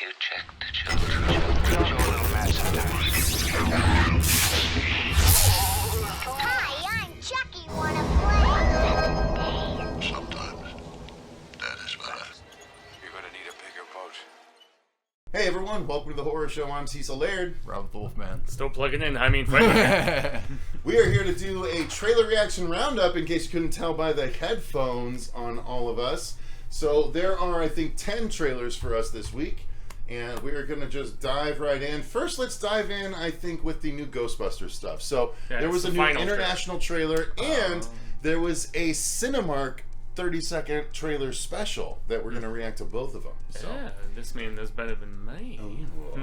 you check the children. Your little mad sometimes. Hi, I'm Chucky. Wanna play? Sometimes. That is better. You're gonna need a bigger boat. Hey everyone, welcome to the horror show. I'm Cecil, Laird. Rob the Wolfman. Still plugging in. I mean, Fuego. We are here to do a trailer reaction roundup, in case you couldn't tell by the headphones on all of us. So there are, I think, 10 trailers for us this week, and we are going to just dive right in. First, let's dive in, I think, with the new Ghostbusters stuff. So there was a new international trailer, and there was a Cinemark 30-second trailer special that we're going to react to both of them. So. Yeah, this man knows better than me.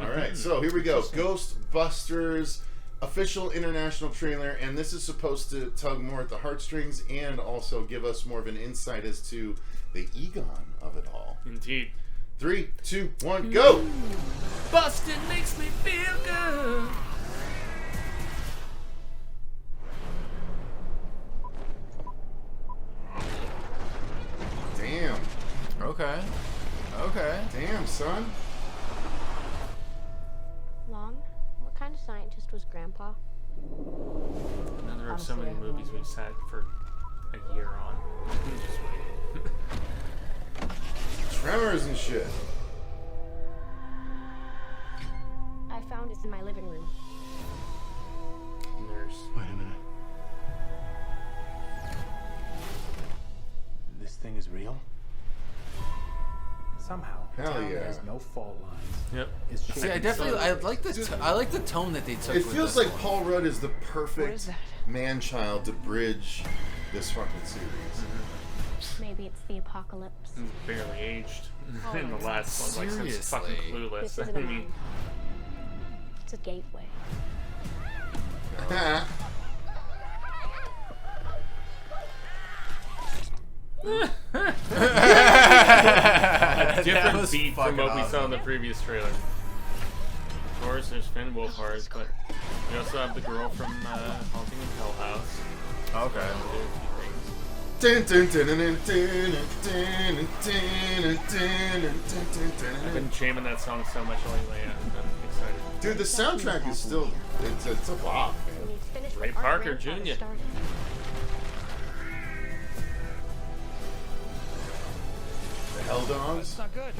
All right, so here we go. Ghostbusters official international trailer, and this is supposed to tug more at the heartstrings and also give us more of an insight as to the egon of it all. Indeed. 3, 2, 1, go! Bustin' makes me feel good. Damn. Okay. Damn, son. Long? What kind of scientist was Grandpa? Another of so many movies we've sat for a year on. Just waiting. Tremors and shit. I found it in my living room. Nurse. Wait a minute. This thing is real? Somehow, Hell town yeah. has no fault lines. Yep. It's See, I like the tone that they took. It with feels this like one. Paul Rudd is the What is perfect that? man-child to bridge this fucking series. Maybe it's the apocalypse. He's barely aged Oh in the my last one, like since fucking Seriously. Clueless. This I isn't a mean, mountain. It's a gateway. a different was beat from fucking what we saw awesome. in the previous trailer. Of course, there's Finn Wolfhard, but we also have the girl from Haunting in Hell House. Okay. Do a few things. Dun, dun, dun, dun, dun, dun, dun, dun, I've dun. been jamming that song so much lately. I'm excited. Dude, the soundtrack is still, it's a bop, When man. he's finished Ray what our Parker grandfather Jr.. started. The Hell Dogs. not good.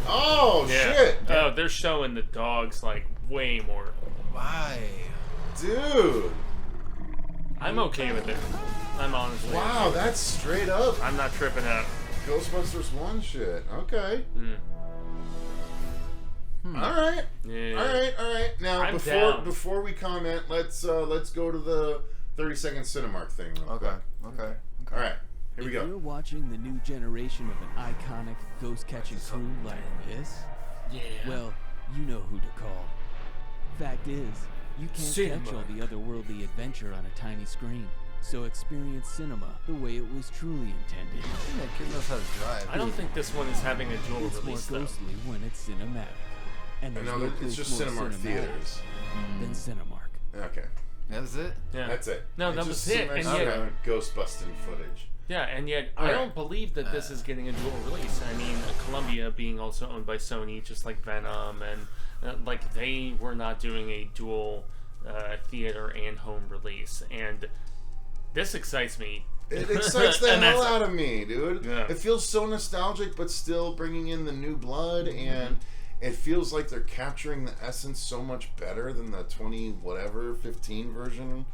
Oh, Yeah. shit. Oh, they're showing the dogs like way more. Why? Dude. I'm okay with it. I'm honestly. Wow, that's straight up I'm not tripping out. Ghostbusters 1 shit. Okay. Mm. All right. Yeah. All right. Now, I'm down. before we comment, let's go to the 30-second Cinemark thing real Okay. quick. All right. Here we If you're go. watching the new generation of an iconic ghost-catching crew like this, Yeah. well, you know who to call. Fact is, you can't Cinema. catch all the otherworldly adventure on a tiny screen. So experience cinema the way it was truly intended. That kid knows how to drive. I don't think this one is having a dual It's more release though. ghostly when it's cinematic. And there's No, no it's place just more Cinemark cinematic theaters. than Cinemark. Okay. That's it. Yeah. That's it. No, It's that just was it, some and extra yet- ghost busting footage. Yeah, and yet I Alright. don't believe that this is getting a dual release. I mean, Columbia being also owned by Sony, just like Venom, and like they were not doing a dual theater and home release, and this excites me. It excites the And hell that's- out of me, dude. Yeah. It feels so nostalgic, but still bringing in the new blood, and it feels like they're capturing the essence so much better than the 15 version.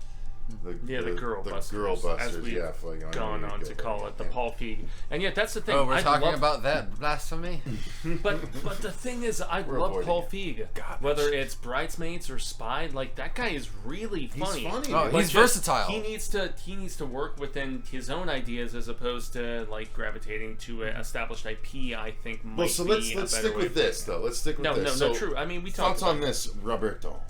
The Girl Busters, Girl as Busters, we've yeah. Like, gone on to call it the Paul Feig, and yet that's the thing. Oh, we're I talking love, about that blasphemy. but the thing is, I We're love avoiding Paul it. Feig. Whether it's Bridesmaids or Spy, like that guy is really funny. He's funny. Oh, dude. But he's just, versatile. He needs to work within his own ideas as opposed to like gravitating to an established IP. I think might Well, so be let's a better stick way with of this doing it. though. Let's stick with No, this. no, So, true. I mean, we talked thoughts about on this, Roberto?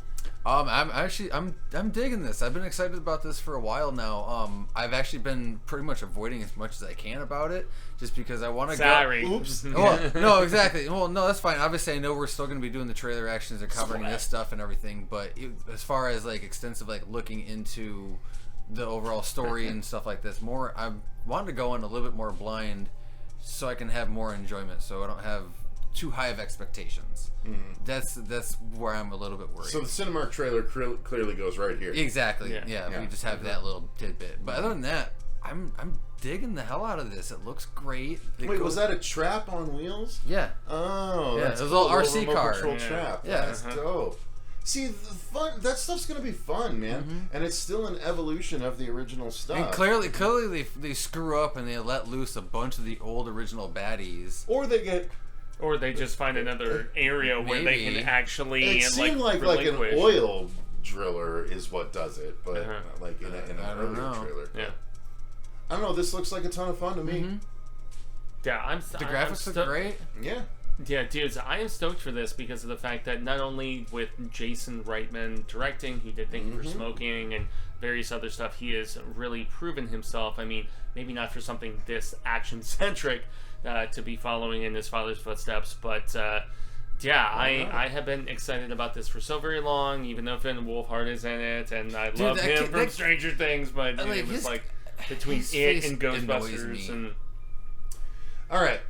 I'm digging this. I've been excited about this for a while now. I've actually been pretty much avoiding as much as I can about it, just because I want to go. Sorry. Oops. Well, no, exactly. Well, no, that's fine. Obviously, I know we're still going to be doing the trailer actions and covering this stuff and everything. But as far as like extensive, like looking into the overall story and stuff like this. More, I wanted to go in a little bit more blind, so I can have more enjoyment. So I don't have too high of expectations. That's where I'm a little bit worried. So the Cinemark trailer clearly goes right here. Exactly. Yeah. Yeah. We just have that little tidbit. But other than that, I'm digging the hell out of this. It looks great. Wait, was that a trap on wheels? Yeah. Oh, Yeah, that's it was cool. a little RC remote car. control Yeah. trap. Yeah. That's dope. See, the fun. That stuff's gonna be fun, man. And it's still an evolution of the original stuff. And clearly they screw up and they let loose a bunch of the old original baddies. Or they get. Or they just find another area where they Maybe. can actually It seemed like an relinquish. oil driller is what does it, but like in an I don't earlier know. trailer. Yeah. I don't know. This looks like a ton of fun to me. Yeah, The graphics look great. Yeah. Yeah, dudes, I am stoked for this because of the fact that not only with Jason Reitman directing, who did Thank You for Smoking and various other stuff, he has really proven himself. I mean, maybe not for something this action-centric to be following in his father's footsteps, but yeah, I have been excited about this for so very long, even though Finn Wolfhard is in it, and I love him from Stranger Things, but like, it was his- like between his it face and annoys Ghostbusters me. and... All right,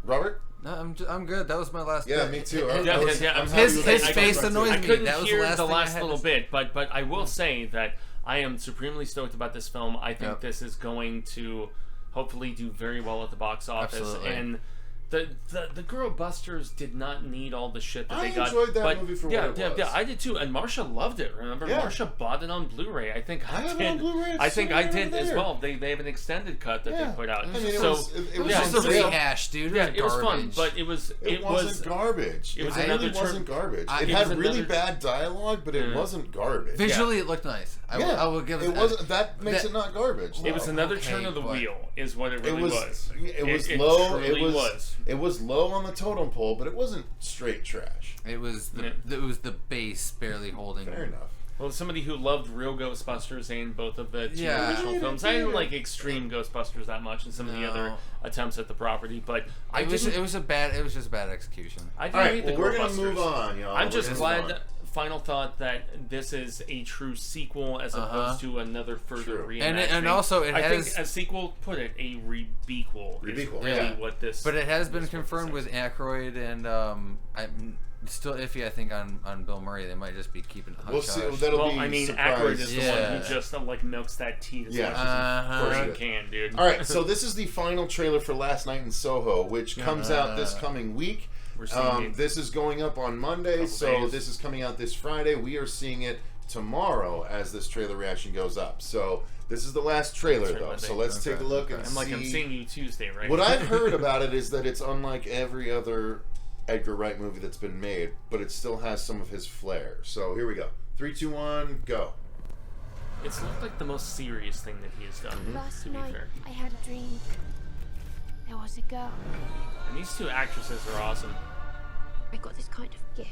Robert. No, I'm good. That was my last. Yeah, bit. me too. I'm His happy with face it. annoys I me. couldn't That was hear the last thing I last had to little say. bit, but I will say that I am supremely stoked about this film. I think Yep. this is going to hopefully do very well at the box office. Absolutely. And the Girl Busters did not need all the shit that I they got. enjoyed that but movie for yeah, what it was. Yeah, I did too. And Marsha loved it. Remember, Yeah. Marsha bought it on Blu-ray. I think I I have it did. on Blu-ray. It's I think sitting I right did over as there. well. They have an extended cut that Yeah. they put out. I mean, it so was Yeah, on just a sale. rehash, dude. yeah, It it was fun, garbage. but it wasn't garbage. it was It another really wasn't garbage. it It was had really another- bad dialogue, but it wasn't garbage. Visually, it looked nice. I will give it. It wasn't. That makes that- it not garbage. It was though. another Okay, turn of the but- wheel, is what it It really was. was. It was It low. It truly was. It was low on the totem pole, but it wasn't straight trash. It was the base barely holding. Fair enough. Well, as somebody who loved real Ghostbusters and both of the two Yeah. original films, I didn't like Extreme Ghostbusters that much and some of the other No. attempts at the property, but It was just a bad execution. I didn't All right, hate well, the we're gonna Ghostbusters. move on, y'all. I'm We're just gonna glad. move on. Final thought that this is a true sequel as opposed to another further True. reenactment. And also it I has- think, as sequel put it, a rebequel is Rebequel, really yeah. what this. But it has been is what this confirmed is. with Aykroyd, and I'm still iffy. I think on Bill Murray, they might just be keeping hush We'll see. hush. That'll Well, be I mean, surprise. Aykroyd is the one Yeah. who just like milks that tea as Yeah. much as Uh-huh. he can, dude. All right, so this is the final trailer for Last Night in Soho, which comes out this coming week. We're seeing it. This is going up on Monday, Couple so days. this is coming out this Friday. We are seeing it tomorrow as this trailer reaction goes up. So this is the last trailer, That's right, though. Monday. So let's take a look and I'm like, see. I'm seeing you Tuesday, right? What I've heard about it is that it's unlike every other Edgar Wright movie that's been made, but it still has some of his flair. So here we go. 3, 2, 1, go. It's not like the most serious thing that he has done, Last to be night, fair. I had a dream. There was a girl. And these two actresses are awesome. I got this kind of gift.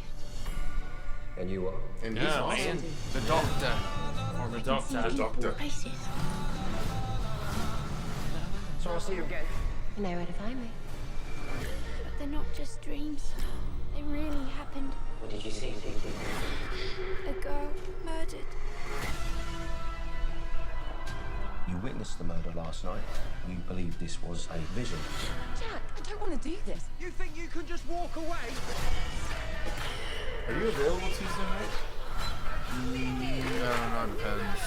And you are? And he's Yeah, awesome. man. The Doctor. Or the See Doctor. people Doctor. places. So I'll see you again. You know where to find me. But they're not just dreams. They really happened. What did you see? A girl murdered. You witnessed the murder last night. You believe this was a vision. Jack, I don't want to do this. You think you can just walk away? Are you available Tuesday night? I don't know. It depends.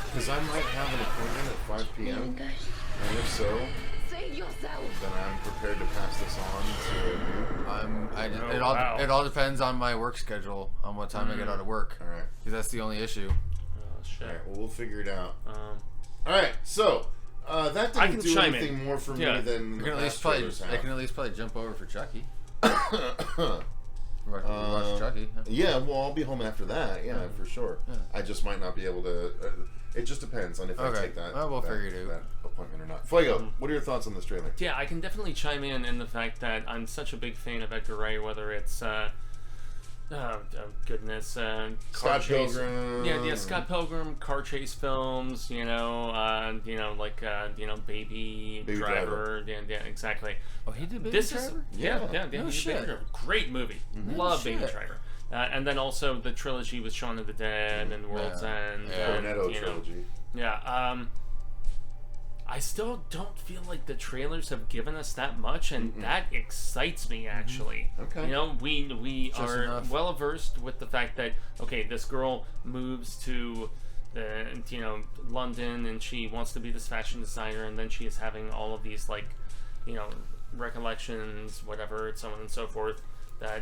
Because I might have an appointment at 5 p.m. Ghost. And if so, Save yourself. then I'm prepared to pass this on to you. wow. It all depends on my work schedule, on what time I get out of work. All right. Because that's the only issue. Oh, shit. All right. Well, we'll figure it out. Um, All right. So that I didn't can do chime anything in. more for Yeah. me than I the can past trailers have. jump over for Chucky. Watch Chucky. Huh? Yeah, well, I'll be home after that. Yeah, for sure. Yeah. I just might not be able to. It just depends on if I Okay. take that, Well, we'll that, figure it out. that appointment or not. Fuego, what are your thoughts on this trailer? yeah, I can definitely chime in the fact that I'm such a big fan of Edgar Wright, whether it's goodness, car Scott chase. Pilgrim. Yeah, Scott Pilgrim, car chase films, Baby Driver. Yeah, exactly. Oh, he did Baby This Driver? is Yeah. yeah, No he did shit. Baby Driver. Great movie. No Love Baby shit. Driver. And then also the trilogy with Shaun of the Dead and World's Yeah. End. Yeah. and, Cornetto you know, trilogy. Yeah. I still don't feel like the trailers have given us that much, and that excites me, actually. Okay. You know, we Just are enough. well versed with the fact that, okay, this girl moves to London, and she wants to be this fashion designer, and then she is having all of these, like, recollections, whatever, so on and so forth.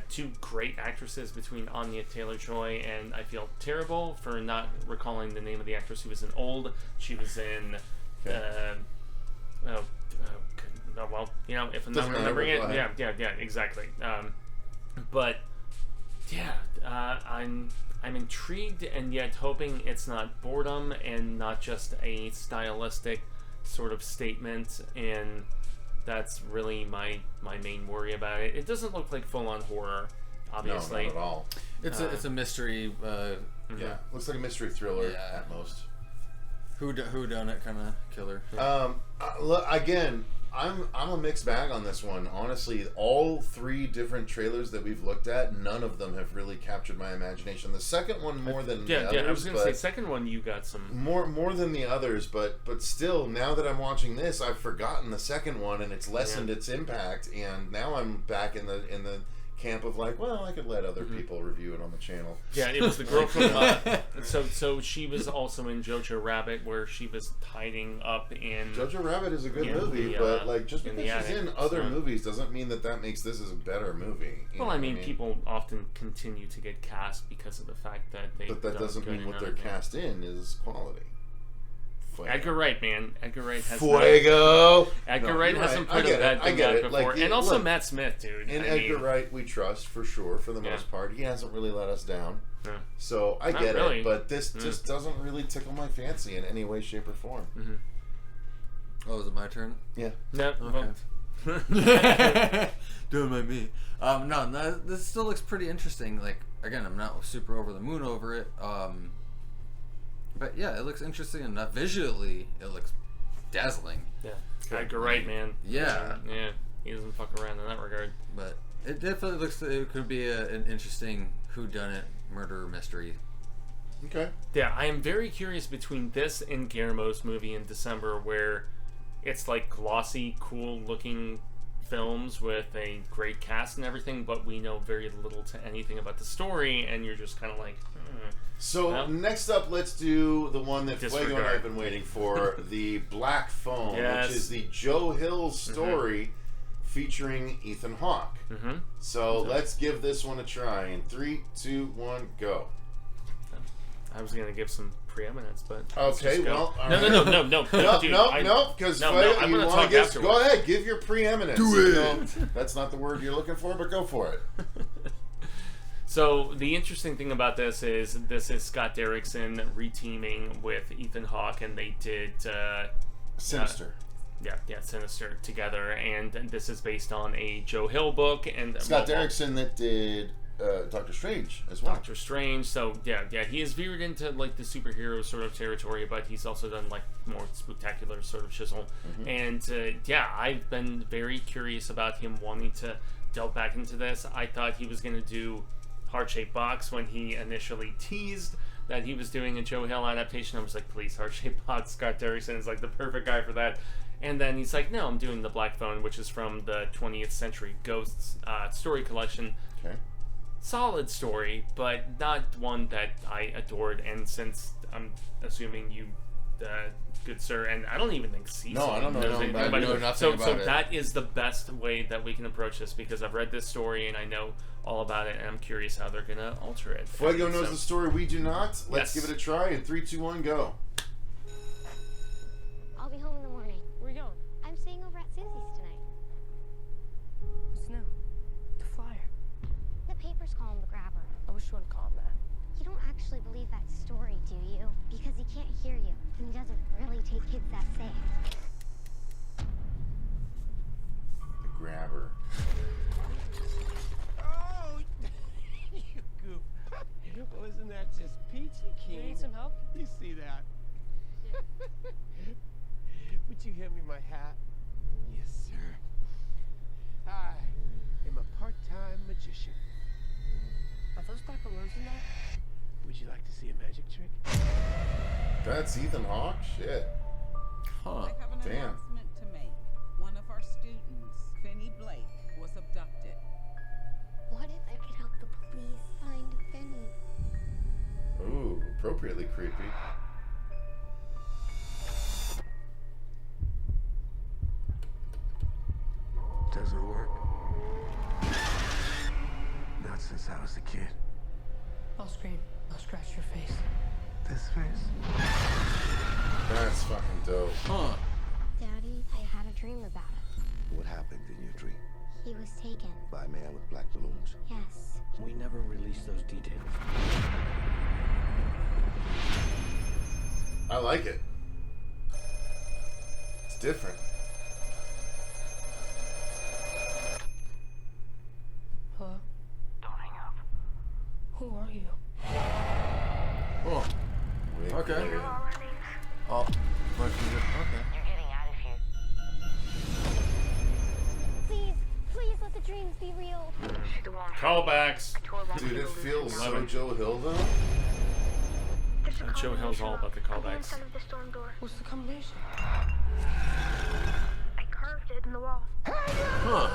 Two great actresses between Anya Taylor-Joy, and I feel terrible for not recalling the name of the actress who was in Old. She was in... well, if I'm not remembering it, yeah, exactly. But yeah, I'm intrigued, and yet hoping it's not boredom and not just a stylistic sort of statement, and that's really my main worry about it. It doesn't look like full-on horror, obviously. No, not at all. It's a mystery. Yeah, looks like a mystery thriller at most. Who done it kind of killer. Look, again, I'm a mixed bag on this one. Honestly, all 3 different trailers that we've looked at, none of them have really captured my imagination. The second one more than the others. Yeah, I was going to say, second one you got some... More than the others, but still, now that I'm watching this, I've forgotten the second one, and it's lessened its impact, and now I'm back in the camp of like, well, I could let other people review it on the channel. Yeah, it was the girl from so she was also in Jojo Rabbit, where she was hiding up in... Jojo Rabbit is a good movie, but like just because she's in other movies doesn't mean that makes this as a better movie. Well, I mean, people often continue to get cast because of the fact that they... But that doesn't mean what they're cast in is quality. Fuego. Edgar Wright, man. Edgar Wright has Fuego. Edgar Wright hasn't put a bad thing out before. Like, and also look, Matt Smith, dude. And Edgar Wright we trust for sure, for the most part. He hasn't really let us down. Yeah. So I get it, but this just doesn't really tickle my fancy in any way, shape, or form. Oh, is it my turn? Yeah. No. Okay. Doing my me. No, this still looks pretty interesting. Like, again, I'm not super over the moon over it. But yeah, it looks interesting enough. Visually, it looks dazzling. Yeah. Edgar Wright, man. Yeah. Yeah. He doesn't fuck around in that regard. But it definitely looks like it could be an interesting whodunit murder mystery. Okay. Yeah, I am very curious between this and Guillermo's movie in December, where it's like glossy, cool-looking films with a great cast and everything, but we know very little to anything about the story, and you're just kind of like... So next up, let's do the one that Fuego and I have been waiting for, the Black Phone, which is the Joe Hill story featuring Ethan Hawke. So let's give this one a try. In 3, 2, 1, go. I was gonna give some preeminence, but okay, well, no, because you want to give. Go ahead, give your preeminence. Do it. That's not the word you're looking for, but go for it. So the interesting thing about this is Scott Derrickson reteaming with Ethan Hawke, and they did Sinister. Sinister together, and this is based on a Joe Hill book. And Scott Derrickson that did Doctor Strange as well. Doctor Strange. So yeah, he has veered into like the superhero sort of territory, but he's also done like more spectacular sort of chisel. And I've been very curious about him wanting to delve back into this. I thought he was going to do Heart-Shaped Box when he initially teased that he was doing a Joe Hill adaptation. I was like, please, Heart-Shaped Box. Scott Derrickson is like the perfect guy for that. And then he's like, no, I'm doing the Black Phone, which is from the 20th Century Ghosts story collection. Okay. Solid story, but not one that I adored. And since I'm assuming you, good sir, and I don't even think Cecil. No, I don't know. I know nothing about it. So that is the best way that we can approach this, because I've read this story and I know all about it, and I'm curious how they're gonna alter it. Fuego knows the story, we do not. Let's give it a try. In 3, 2, 1, go. I'll be home in the morning. Where are you going? I'm staying over at Susie's tonight. What's new? The flyer. The papers call him the grabber. I wish you wouldn't call him that. You don't actually believe that story, do you? Because he can't hear you, and he doesn't really take kids that safe. The grabber. Oh, you goof. Wasn't that just peachy keen? You need some help? You see that? Would you hand me my hat? Yes, sir. I am a part-time magician. Are those black balloons in that? Would you like to see a magic trick? That's Ethan Hawke? Shit. Huh. I have an Damn. announcement to make. One of our students, Finney Blake, was abducted. What if I could help the police find Finney? Ooh, appropriately creepy. Doesn't work. Not since I was a kid. I'll scream. I'll scratch your face. This face? That's fucking dope. Huh. Daddy, I had a dream about it. What happened in your dream? He was taken. By a man with black balloons? Yes. We never released those details. I like it. It's different. Hello? Don't hang up. Who are you? Oh. Wait, Okay. wait. Oh. Okay. You're getting out of here. Please, please let the dreams be real. She's the one. Callbacks. Dude, it feels so Joe Hill though. Joe Hill's all about the callbacks. What's the combination? I carved it in the wall. Huh.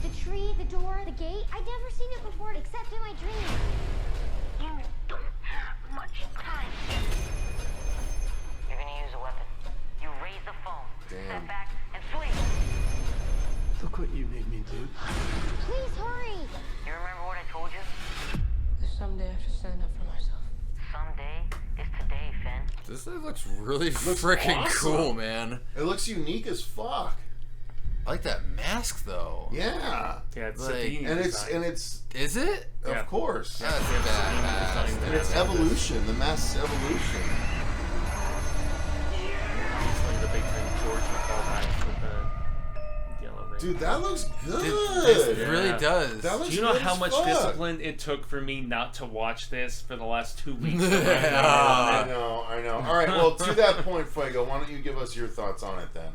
The tree, the door, the gate. I'd never seen it before except in my dreams. You don't have much time. You're gonna use a weapon. You raise the phone. Damn. Step back and swing. Look what you made me do. Please hurry. You remember what I told you? There's someday I should stand up for myself. Someday is today, Finn. This thing looks really freaking awesome. cool, man. It looks unique as fuck. I like that mask though. Yeah. Yeah, it's Like- Sabine And design. it's Is it? Yeah. of course. That's badass. And it's evolution, the mask's evolution. It's like the big time Georgia callbacks with the yellow ring. Dude, that looks good. This really Yeah. does. That looks Do you know good how as much fuck. discipline it took for me not to watch this for the last 2 weeks? I know. All right, well, to that point, Fuego, why don't you give us your thoughts on it then?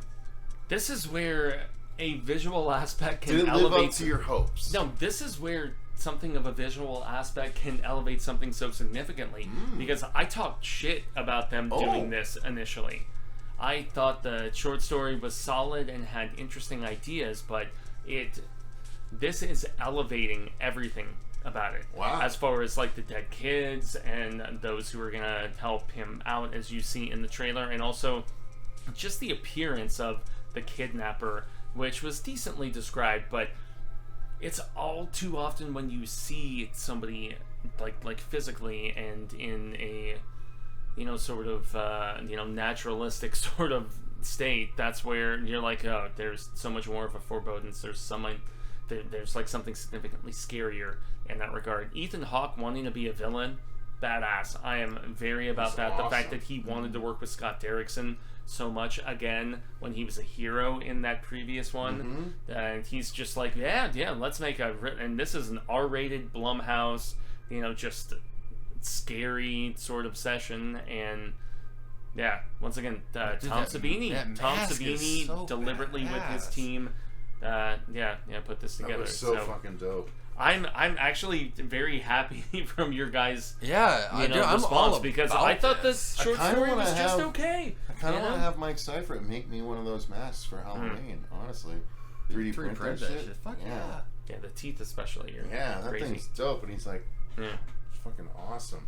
This is where a visual aspect can Did it elevate live up to your hopes? No, this is where something of a visual aspect can elevate something so significantly. Because I talked shit about them doing this initially. I thought the short story was solid and had interesting ideas, but this is elevating everything about it. Wow. As far as like the dead kids and those who are gonna help him out, as you see in the trailer, and also just the appearance of the kidnapper, which was decently described, but it's all too often when you see somebody like physically and in a sort of naturalistic sort of state, that's where you're like, oh, there's so much more of a foreboding. There's like something significantly scarier in that regard. Ethan Hawke wanting to be a villain, badass. I am very about that. Awesome. The fact that he wanted to work with Scott Derrickson so much again when he was a hero in that previous one, and he's just like, yeah, let's make and this is an R-rated Blumhouse, just scary sort of session. And yeah, once again, Tom Savini so deliberately with his badass. team, put this together. That was so fucking dope. I'm actually very happy from your guys' I'm response, all because about I thought this. the short I kinda story wanna was just have- okay. I kind of you want to know? have Mike Seifert make me one of those masks for Halloween, honestly. 3D print that shit. Fuck yeah. Yeah, the teeth especially. Yeah, that crazy. thing's dope. And he's like, Yeah. it's fucking awesome.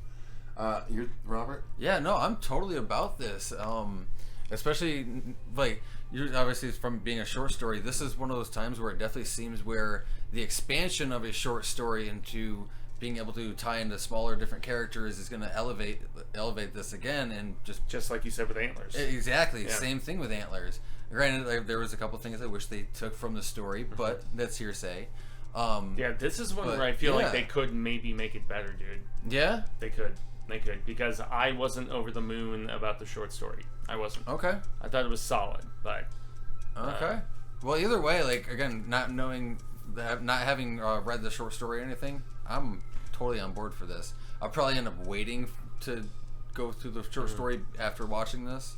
You're Robert? Yeah, no, I'm totally about this. Especially like you're obviously from being a short story. This is one of those times where it definitely seems where the expansion of a short story into being able to tie into smaller, different characters is going to elevate this again, and just like you said with Antlers. Exactly, Yeah. same thing with Antlers. Granted, there was a couple things I wish they took from the story, but that's hearsay. Yeah, this is one where I feel like they could maybe make it better, dude. Yeah, they could, because I wasn't over the moon about the short story. I wasn't. Okay. I thought it was solid, but okay. Well, either way, like again, not having read the short story or anything, I'm totally on board for this. I'll probably end up waiting to go through the short story after watching this.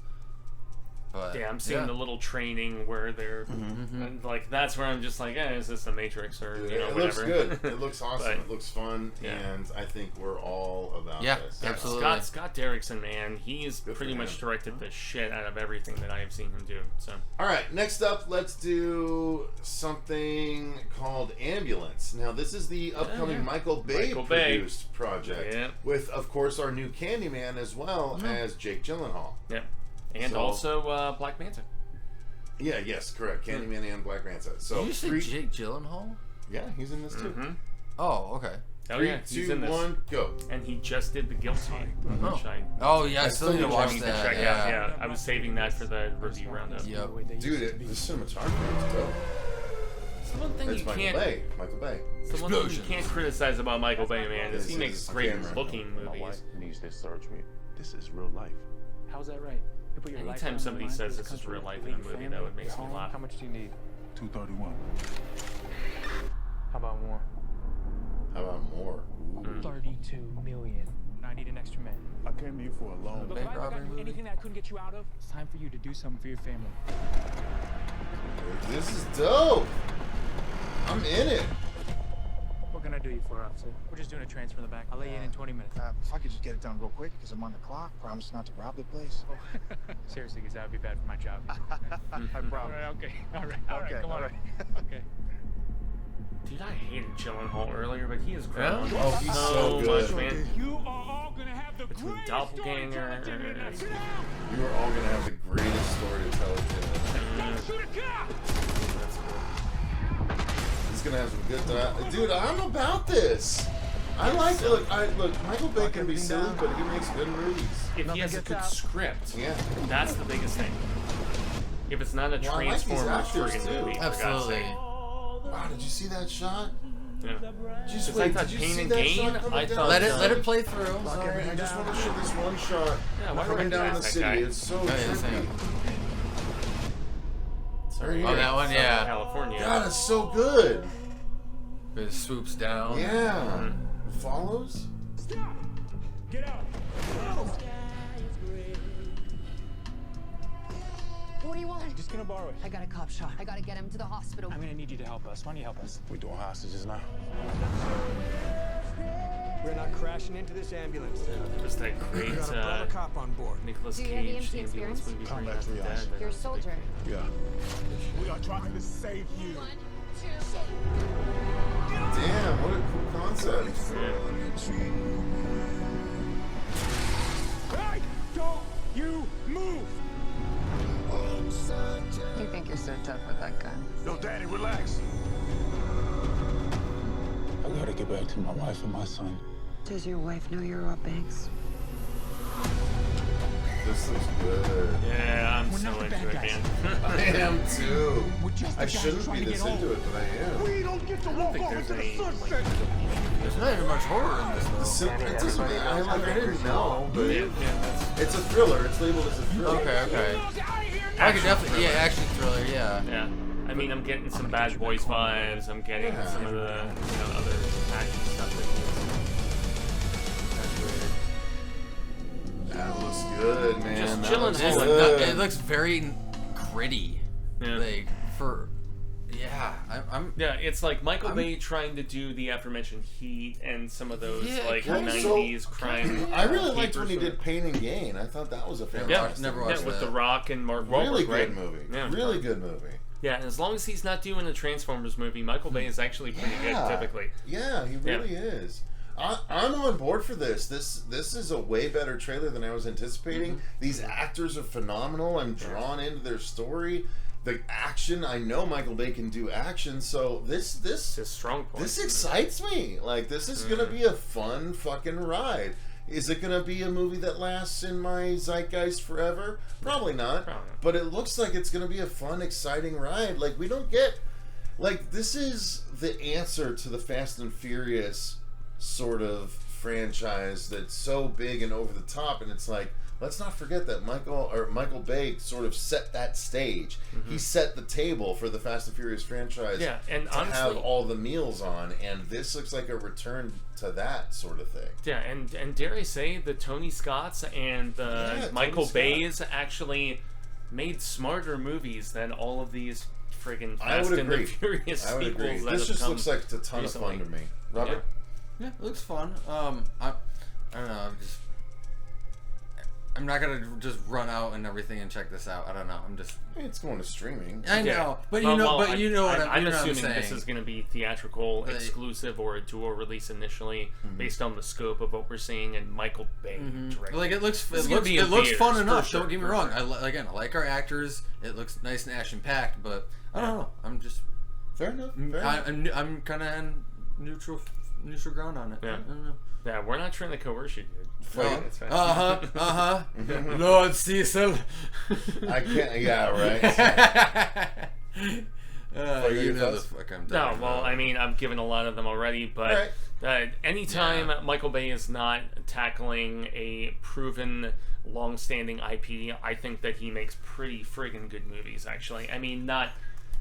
But yeah, I'm seeing the little training where they're and, like, that's where I'm just like, is this the Matrix or you know it whatever? looks good. It looks awesome. But, it looks fun, and I think we're all about this. Absolutely. Scott Derrickson, man, he's pretty much directed the shit out of everything that I have seen him do. So, all right, next up, let's do something called Ambulance. Now, this is the upcoming Michael Bay produced project with, of course, our new Candyman as well as Jake Gyllenhaal. Yep. And also Black Manta. Yeah, yes, correct. Candyman and Black Manta. So did you say Jake Gyllenhaal? Yeah, he's in this too. Oh, okay. Oh, 3, yeah, 2, 1, go. And he just did The Guilty. Oh, yeah, I still need to watch need that. To check out. Yeah, I was saving that for the review roundup. Yep. Dude, the cinematography is dope. It's the one thing It's you Michael can't. Bay. Michael Bay. It's the one thing you can't criticize about Michael Bay, man, is he makes great looking My wife movies. needs this surgery. This is real life. How's that right? You put your life Anytime on the somebody line says for this is country, real life in leave a movie, family, that would make your me home. laugh. How much do you need? 231. How about more? How about more? 32 million. I need an extra man. I came to you for a loan. Look, if I ever got anything that I couldn't get you out of, it's time for you to do something for your family. This is dope. I'm in it. What can I do you for, officer? We're just doing a transfer in the back. I'll lay you in 20 minutes. If I could just get it done real quick, because I'm on the clock. Promise not to rob the place. Seriously, because that would be bad for my job. I promise. All right, okay. All right, come on. Okay. Dude, I hated Gyllenhaal earlier, but he is great. Oh, he's so good. much, man. You are all gonna have the Between Doppelganger You are all gonna have the greatest story to tell again. He's gonna have some good dude, I'm about this. I like it. Look, Michael Bay can be silly, but he makes good movies. If he has a good script, yeah, that's the biggest thing. If it's not a Transformers friggin' movie, for God's sake. Wow, did you see that shot? Yeah. Just I thought Pain and Gain, I thought let it play through. Sorry, I just want to show this one shot. Yeah, why coming down the that city. guy? It's so trippy. Sorry, oh, that one, yeah. California. God, it's so good. It swoops down. Yeah. Follows. Stop! Get out! What do you want? Just gonna borrow it. I got a cop shot. I gotta get him to the hospital. I'm gonna need you to help us. Why don't you help us? We doing hostages now? We're not crashing into this ambulance. There was that great got a brother cop on board. Nicolas Do you have Cage EMT ambulance experience? movie. Combat Bring Back the triage. Dead. You're a soldier. Yeah. We are trying to save you. Damn, what a cool concept. Hey! Don't you move! You think you're so tough with that gun? Yo, Daddy, relax. I gotta get back to my wife and my son. Does your wife know you're Rob Banks? This looks good. Yeah, I'm so into it, man. I am too. I shouldn't be this into it, but I am. We don't get to walk off into the sunset. There's not even much horror in this, though. It doesn't mean, I didn't know, but it's a thriller. It's labeled as a thriller. Okay. I could definitely, action thriller, yeah. Yeah. I mean, I'm getting some Bad Boys vibes. I'm getting some of the other action stuff That looks good, man. Just That looks chilling. good. It looks very gritty. Yeah. Like, I'm yeah, it's like Michael Bay trying to do the aforementioned Heat and some of those like 90s crime. I really liked when he did Pain and Gain. I thought that was a fantastic. Never watched with The Rock and Mark Wahlberg. Really good right? movie. Yeah. Really good movie. Yeah, and as long as he's not doing a Transformers movie, Michael Bay is actually pretty good typically. Yeah, he really is. I'm on board for this. This is a way better trailer than I was anticipating. These actors are phenomenal. I'm drawn into their story. The action, I know Michael Bay can do action, so this is a strong point. This excites me. Like, this is gonna be a fun fucking ride. Is it gonna be a movie that lasts in my zeitgeist forever? Probably not. But it looks like it's gonna be a fun, exciting ride. Like, we don't get, like, this is the answer to the Fast and Furious sort of franchise that's so big and over the top, and it's like, let's not forget that Michael Bay sort of set that stage. He set the table for the Fast and Furious franchise. Yeah, and to honestly, have all the meals on, and this looks like a return to that sort of thing. Yeah, and dare I say, the Tony Scotts and the Michael Bays actually made smarter movies than all of these friggin' I Fast would and the agree. Furious I would sequels agree. that This have just come looks like a ton recently. of fun to me. Robert? Yeah, it looks fun. I don't know. I'm not gonna just run out and everything and check this out. I don't know. I'm just. It's going to streaming. I know, Yeah. but Well, you know, well, but you know what I'm you know assuming what I'm this saying. is going to be theatrical, Like- exclusive, or a dual release initially, based on the scope of what we're seeing and Michael Bay directing. Like it looks This is gonna be in looks fun theaters, enough. for sure, Don't get me for wrong. sure. Again, I like our actors. It looks nice and action packed, but I don't know. I'm just fair enough. I'm kind of in neutral ground on it. Yeah. I don't know. Yeah, we're not trying to coerce you, dude. It's fine. Lord Cecil. I can't. Yeah, right. You know the fuck I'm No, talking well, about. I mean, I've given a lot of them already, but anytime Michael Bay is not tackling a proven, long-standing IP, I think that he makes pretty friggin' good movies, actually. I mean, not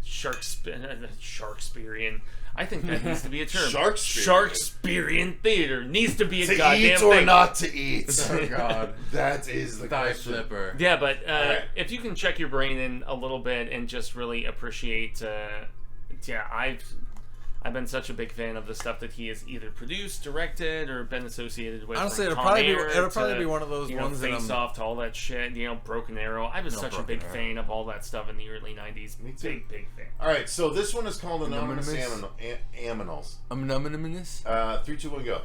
Sharksperian. I think that needs to be a term. Sharksperian theater needs to be a to goddamn eat thing. or not to eat. Oh God, that is the thigh question. flipper. Yeah, but Right. if you can check your brain in a little bit and just really appreciate, I've been such a big fan of the stuff that he has either produced, directed, or been associated with. Honestly, from it'll Con probably Air be one of those ones that Face I'm- Off to all that shit. Broken Arrow. I was such a big fan of all that stuff in the early '90s. Me too. Big fan. All right, so this one is called Anonymous Aminals. Anonymous. 3, 2, 1, go.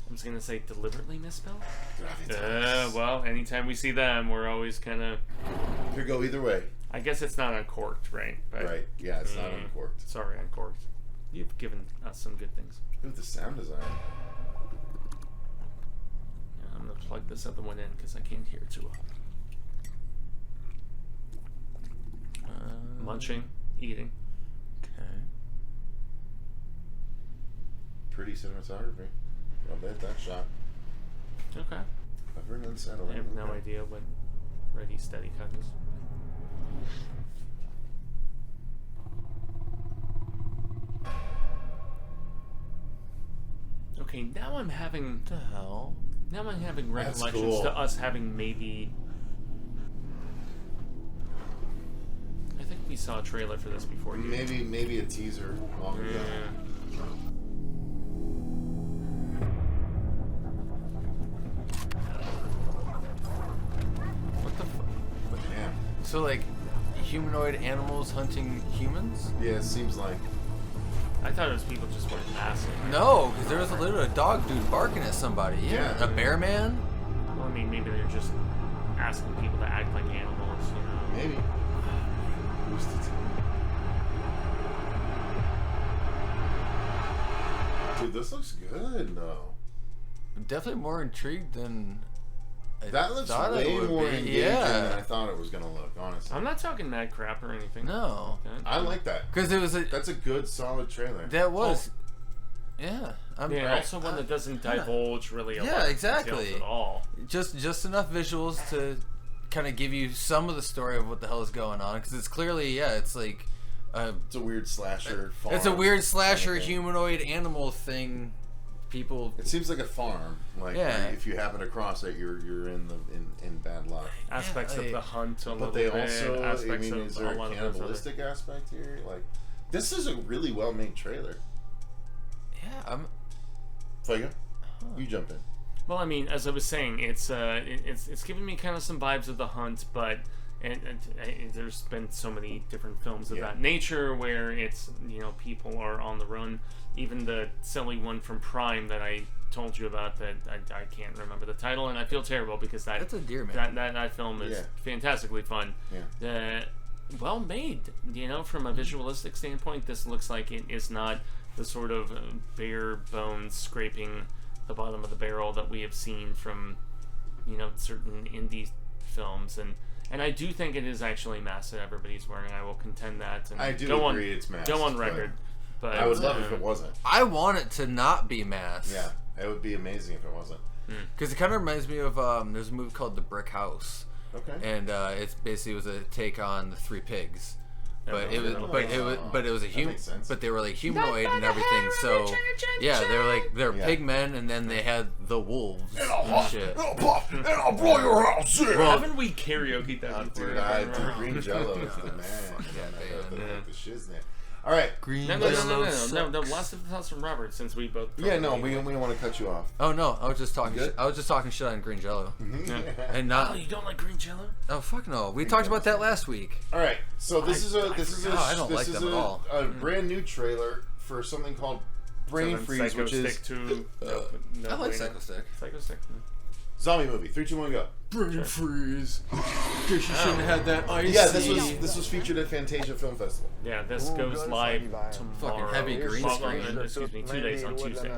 I'm just gonna say deliberately misspelled. Well, anytime we see them, we're always kind of. Could go either way. I guess it's not uncorked, right? But, Right. Yeah, it's not uncorked. Sorry, uncorked. You've given us some good things. Ooh, the sound design. Yeah, I'm gonna plug this other one in because I can't hear too well. Munching, eating. Okay. Pretty cinematography. I'll bet that shot. Okay. I've heard unsettling. I have no idea what Ready Steady Cut is. Okay, now I'm having. What the hell? Now I'm having That's recollections cool. to us having maybe. I think we saw a trailer for this before. Dude. Maybe a teaser long ago. What the fuck? Yeah. So like, humanoid animals hunting humans? Yeah, it seems like. I thought it was people just wearing masks. No, because there was literally a dog dude barking at somebody. Yeah. A bear man? Well, I mean, maybe they're just asking people to act like animals, you know. Maybe. Who's to tell? Dude, this looks good though. I'm definitely more intrigued than That looks thought it way would more be. engaging Yeah. than I thought it was gonna look, honestly. I'm not talking mad crap or anything. No. I like that. Because it was That's a good, solid trailer. that was. Yeah. Yeah, also one that doesn't divulge really a lot Yeah, of exactly. details at all. Just enough visuals to kind of give you some of the story of what the hell is going on. Because it's clearly, it's like. It's a weird slasher farm. It's a weird slasher kind of thing. humanoid animal thing. People. It seems like a farm. Like Yeah. if you happen to cross it, you're in bad luck. Aspects of the hunt a little But they bit. also, I aspects mean, of is there a a lot of those cannibalistic aspect here? Like, this is a really well made trailer. Yeah, I'm. Fuego, you jump in. Well, I mean, as I was saying, it's giving me kind of some vibes of The Hunt, but and there's been so many different films of that nature where it's people are on the run. Even the silly one from Prime that I told you about that I can't remember the title, and I feel terrible because that's a deer man. That film is fantastically fun. Yeah. Well made, from a visualistic standpoint. This looks like it is not the sort of bare bones scraping the bottom of the barrel that we have seen from certain indie films, and I do think it is actually mask that everybody's wearing. I will contend that. And I do go agree on, it's masked, Go on but record. But I would love if it wasn't. I want it to not be masked. Yeah, it would be amazing if it wasn't. Because it kind of reminds me of there's a movie called The Brick House. Okay. And it's basically was a take on The Three Pigs. but it was a human. makes sense. But they were like humanoid and everything. So yeah, they're pig men, and then they had the wolves and shit. And I'll blow your house in. Haven't we karaoke that? Dude, Green Jello is the man. The shiznit. All right, Green No. Last of us from Robert, since we both. we don't want to cut you off. Oh no, I was just talking. I was just talking shit on Green Jello, and not. Oh, you don't like green Jello? Oh fuck no, we talked about that last week. All right, so this is a brand new trailer for something called Brain Freeze, which is I like Psycho Stick. zombie movie. 3, 2, 1, go. Brain Freeze. Guess you shouldn't have had that ice. Yeah, this was featured at Fantasia Film Festival. Yeah, this goes live tomorrow. Fucking heavy green screen. Excuse me, 2 days on Tuesday.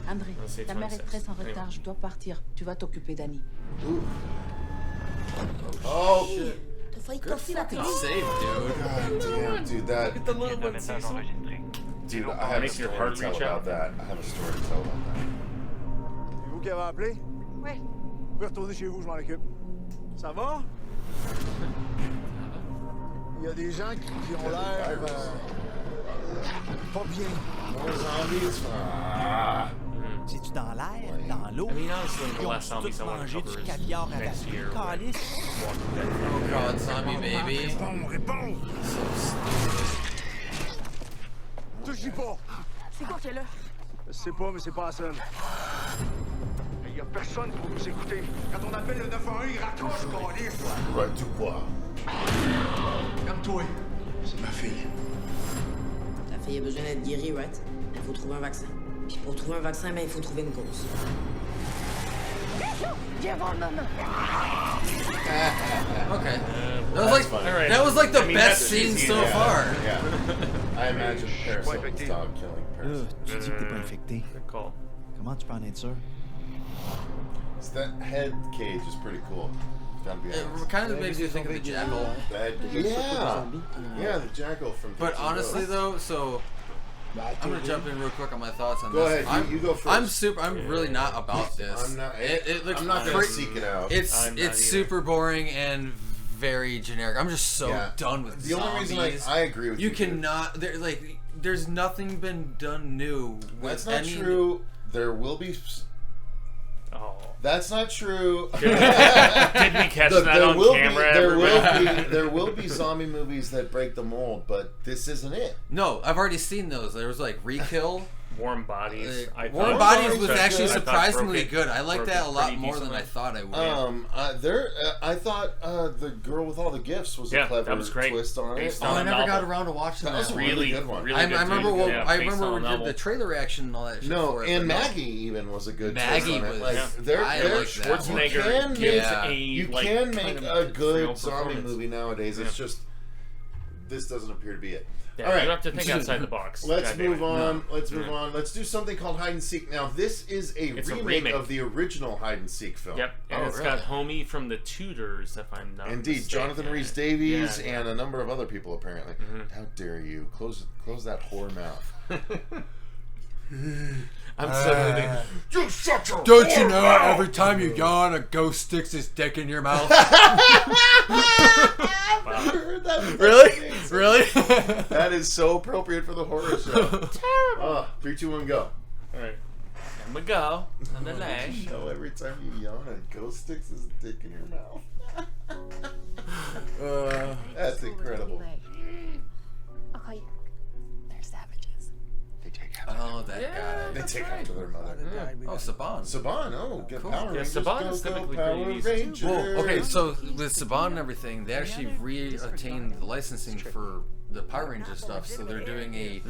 André, ta mère est très en retard. Je dois partir. Tu vas t'occuper d'Annie. Oh, T'as failli casser la télé. Save, dude. God damn, dude, that. Look at the little one, Cecil. Dude, I have a Make your story heart to tell reach about out. that. I have a story to tell about that. C'est vous qui avez appelé? Oui. Vous pouvez retourner chez vous, je m'en occupe. Ça va? Il y a des gens qui ont l'air pas bien. More zombies? C'est-tu dans l'air, dans l'eau? I mean, honestly, the Ils ont last zombies I want to mangé cover du is caviar à next year. la calice. Oh god, zombie baby. Réponds! Touchez pas! C'est quoi qu'elle a? Je sais pas, mais c'est pas la seule. Il y a personne pour nous écouter. Quand on appelle le 911, il raccroche, calice! Right to quoi? Calme-toi. C'est ma fille. Ta fille a besoin d'être guérie, right? Il faut trouver un vaccin. Puis pour trouver un vaccin, il faut trouver une cause. Okay. That was like the best scene so far. Yeah. I imagine Paris Hilton's dog killing Paris. Tu dis que t'es pas infecté. Good call. Comment tu peux en être sûr? So that head cage is pretty cool. Gotta be honest. It kind of makes you think of the jackal. Yeah, the jackal from. But honestly, though, so I'm gonna jump in real quick on my thoughts on Go this. ahead, you go first. I'm really not about this. I'm not. It looks I'm not gonna seek it out. It's super boring and very generic. I'm just so done with the only zombies. reason I agree with you. You cannot. There's nothing been done new. That's not true. There will be. Oh. That's not true. Did we catch that on camera? There will be zombie movies that break the mold, but this isn't it. No, I've already seen those. There was like Re-Kill. Warm Bodies. Warm Bodies was actually surprisingly good. I like that a lot more than I thought I would. I thought the girl with all the gifts was a clever twist on it. Oh, I never got around to watching that. That was a really good one. I remember we did the trailer reaction and all that shit. No, and Maggie even was a good twist on it. Like, Schwarzenegger you can make a good zombie movie nowadays. It's just this doesn't appear to be it. Yeah, all right, you have to think outside the box. Let's move on. Let's move on. Let's do something called Hide and Seek. Now, this is a remake of the original Hide and Seek film. Yep, and it's got Homie from The Tudors, if I'm not mistaken. Jonathan Rhys-Davies and a number of other people apparently. How dare you close that whore mouth? I'm sorry. You shut your Don't you know every time you yawn, a ghost sticks his dick in your mouth? Really? Really? That is so appropriate for the horror show. 3, 2, 1, go. Alright. And we go. On the leg. Show every time you yawn, a ghost sticks his dick in your mouth. That's incredible. I'll call you. They're savages. They take Oh, that guy. They take after their mother. Oh, Saban. Saban, oh, good Cool. Power Rangers. Saban is typically pretty easy. Well, okay, so with Saban and everything, they actually re-attained the licensing for the Power Ranger stuff, so they're doing a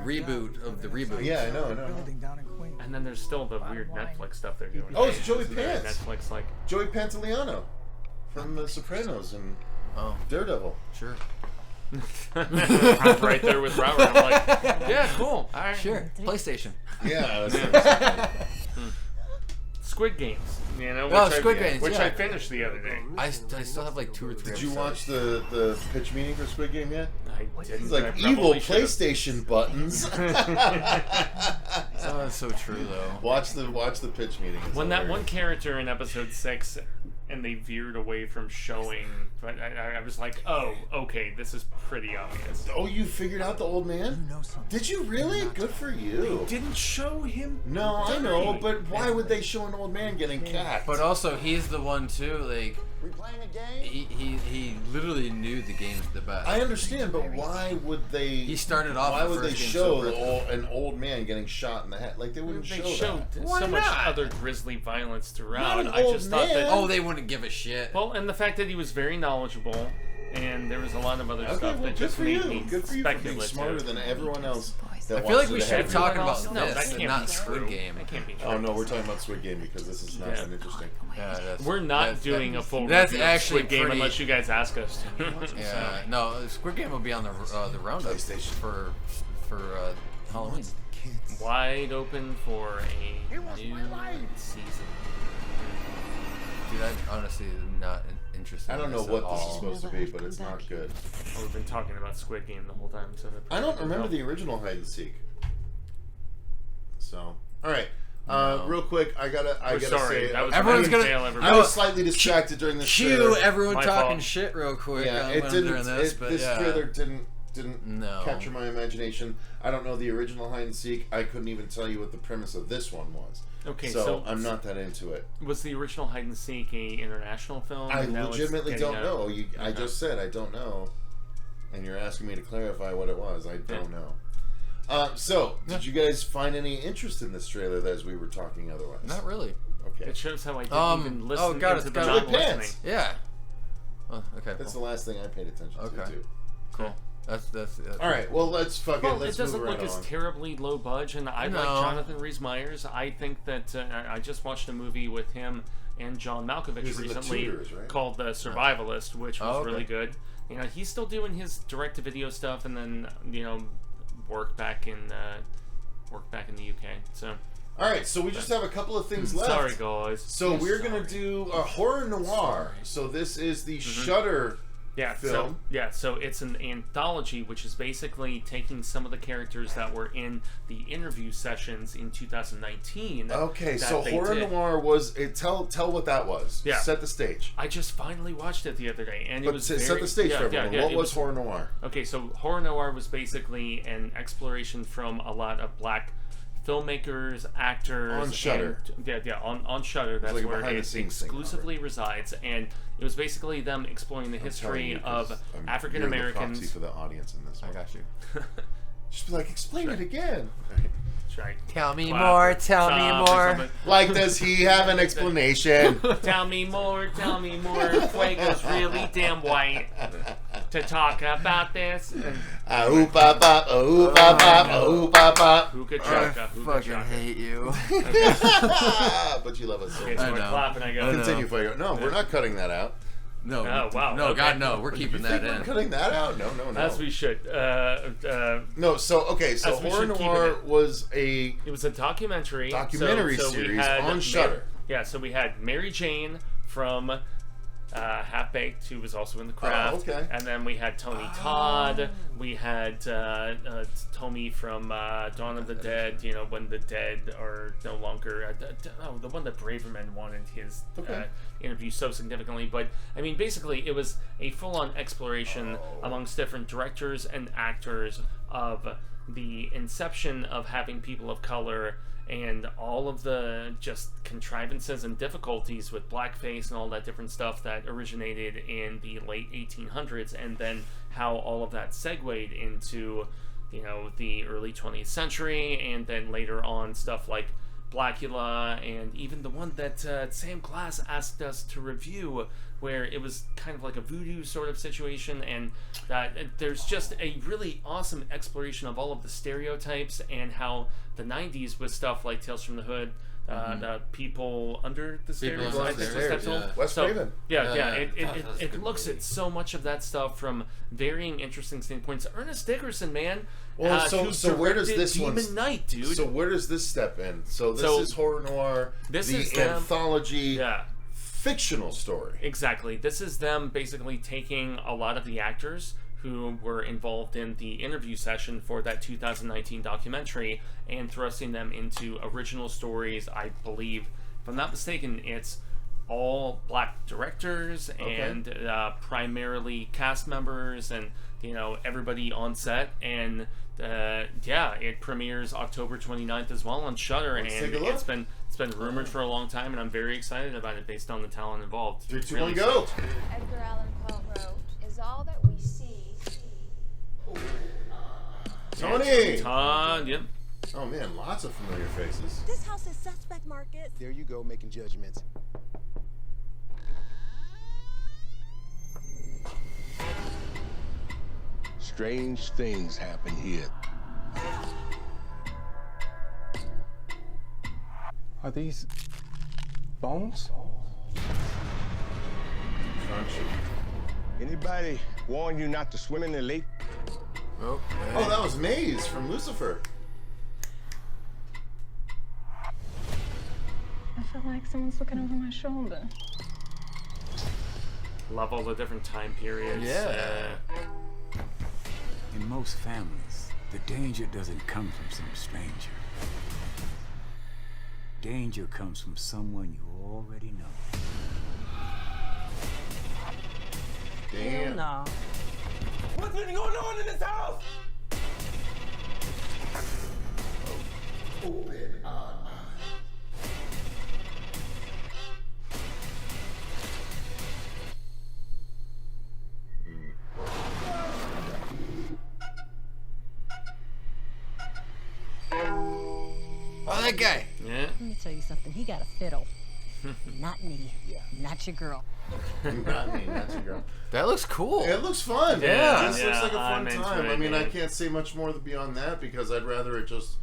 reboot of the reboot. Yeah, I know. And then there's still the weird Netflix stuff they're doing. Oh, it's Joey Pants. Netflix, like Joey Pantoliano from The Sopranos and Daredevil. Sure. Right there with Robert. I'm like, yeah, cool. All right. Sure. PlayStation. Yeah. Squid Games. You know, which I finished the other day. I still have like 2 or 3. Did you watch the pitch meeting for Squid Game yet? I didn't. It's like evil PlayStation buttons. Oh, that's so true though. Watch the pitch meeting. When that one character in episode 6 and they veered away from showing. But I was like, oh, okay, this is pretty obvious. Oh, you figured out the old man? You know something. Did you really? Good for you. They didn't show him. No, I know, but why would they show an old man getting cacked? But also, he's the one too. Like, We playing a game? he literally knew the games the best. I understand, but why would they? He started off. Why the would they first game show so an old man getting shot in the head? Like they wouldn't They show showed that. so much other grisly violence throughout. Not an I old just thought that. man. Oh, they wouldn't give a shit. Well, and the fact that he was very knowledgeable, and there was a lot of other Okay, stuff well, that good just for made you. me Good for you for being speculative. smarter than everyone else. That I feel like we watches should it be ahead. talking about No, that this can't and not be Squid true. Game. That can't be true. Oh no, we're talking about Squid Game because this is nice and interesting. Yeah, We're not doing a full that's review of actually Squid Game pretty- unless you guys ask us to. Yeah, no, Squid Game will be on the Roundup PlayStation. for Halloween. Wide open for a new season. Dude, I'm honestly not interested. I don't in know this what at this is all. supposed to be, but it's not good. Well, we've been talking about Squid Game the whole time, so I don't remember the original hide and seek. So, all right. Real quick, I gotta sorry, say, that was everyone's gonna. I was slightly distracted during this Cue trailer. everyone My talking fault. shit real quick. Yeah, when it I'm didn't. doing this, but this yeah. trailer didn't No. capture my imagination. I don't know the original hide and seek. I couldn't even tell you what the premise of this one was. Okay, so so I'm not that into it. Was the original hide and seek a international film? I and now it's legitimately getting don't a- know. I Okay. just said I don't know, and you're asking me to clarify what it was. I don't know. So, did you guys find any interest in this trailer as we were talking otherwise? Not really. Okay. It shows how I didn't even listen oh, got into it, the got not it. listening. Yeah. Oh, okay. That's cool. the last thing I paid attention to, too. Cool. That's All right, well, let's fuck Well, it. Let's it doesn't move look right as on. terribly low budge, and I No. like Jonathan Rhys-Meyers. I think that I just watched a movie with him and John Malkovich He was in The recently Tudors, right? called The Survivalist, which was Oh, okay. really good. You know, he's still doing his direct-to-video stuff, and then work back in the UK. So. All right, so we just have a couple of things left. Sorry, guys. So we're gonna do a horror noir. So this is the Shudder film. So it's an anthology, which is basically taking some of the characters that were in the interview sessions in 2019. Okay, that so they horror did. noir was. Tell what that was. Yeah. Set the stage. I just finally watched it the other day, and But it was set very, the stage for everyone. What it was horror noir? Okay, so horror noir was basically an exploration from a lot of black filmmakers, actors On Shudder. On Shudder. That's like a where behind the it scenes thing, exclusively resides, and it was basically them exploring the I'm telling history you, 'cause of I'm- African you're the proxy Americans. for the audience in this one. I got you. Just be like, explain it again. That's right. Tell me Clap more. or Tell me stop or more. something. Like, does he have an explanation? Tell me more. Tell me more. Fuego's really damn white to talk about this. Ooh pop pop, ooh pop pop, ooh pop pop. Hookah I chaka, hookah fucking chaka. hate you. But you love us so Okay, much. so we're clapping, I guess. Continue, Fuego. No, we're not cutting that out. No. Oh, wow. No, Okay. God, no. We're You keeping that think we're in. cutting that out? No. As we should. No, so As we Horror should keep Noir it. was It was a documentary. Documentary so we series had on Shudder. So we had Mary Jane from Half Baked, who was also in The Craft. okay. And then we had Tony Todd. We had Tommy from Dawn of the Dead, when the dead are no longer... the one that Braverman wanted his interview so significantly. But, I mean, basically, it was a full-on exploration amongst different directors and actors of the inception of having people of color and all of the just contrivances and difficulties with blackface and all that different stuff that originated in the late 1800s, and then how all of that segued into, the early 20th century, and then later on stuff like Blackula, and even the one that Sam Glass asked us to review, where it was kind of like a voodoo sort of situation, and there's just a really awesome exploration of all of the stereotypes and how the 90s with stuff like Tales from the Hood, the People Under the Stairs, Under I the think Stairs, was titled. yeah. Wes Craven. It looks at so much of that stuff from varying interesting standpoints. Ernest Dickerson, man. Well, who so where does directed this one? Demon Knight, dude. So where does this step in? So this is horror noir. This the is them- anthology. Fictional story. Exactly. This is them basically taking a lot of the actors who were involved in the interview session for that 2019 documentary and thrusting them into original stories. I believe, if I'm not mistaken, it's all black directors and primarily cast members and everybody on set, and it premieres October 29th as well on Shudder, and it's been rumored for a long time, and I'm very excited about it based on the talent involved. 3, 2, 1, go. Edgar Allan Poe wrote, "Is all that we see." Tony! Todd, yep. Oh man, lots of familiar faces. This house is suspect market. There you go, making judgments. Strange things happen here. Are these bones? Anybody warn you not to swim in the lake? Oh, that was Maze from Lucifer. I feel like someone's looking over my shoulder. Love all the different time periods. In most families, the danger doesn't come from some stranger. Danger comes from someone you already know. Damn. No. What's been going on in this house? Open our eyes. Oh, that guy. Yeah. Let me tell you something. He got a fiddle. Not me. Not your girl. Not me, not your girl. That looks cool. It looks fun. Yeah. This looks like a fun I'm time. into it, I mean, I man. can't say much more beyond that because I'd rather it just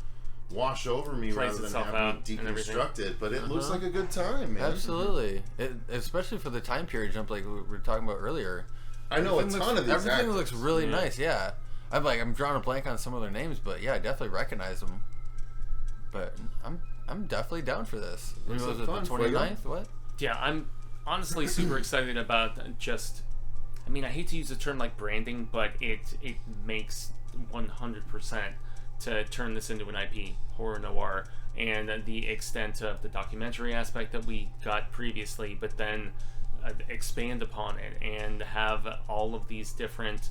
wash over me Plays rather than itself have out me and everything. deconstruct it. But it looks like a good time, man. Absolutely. Especially for the time period jump like we were talking about earlier. I know a ton of these Everything actors. looks really nice, yeah. I'm drawing a blank on some of their names, but yeah, I definitely recognize them. But I'm definitely down for this. Looks Was like it fun. the 29th? What? Yeah, I'm honestly super excited about just. I mean, I hate to use the term like branding, but it makes 100% to turn this into an IP horror noir, and the extent of the documentary aspect that we got previously, but then expand upon it and have all of these different,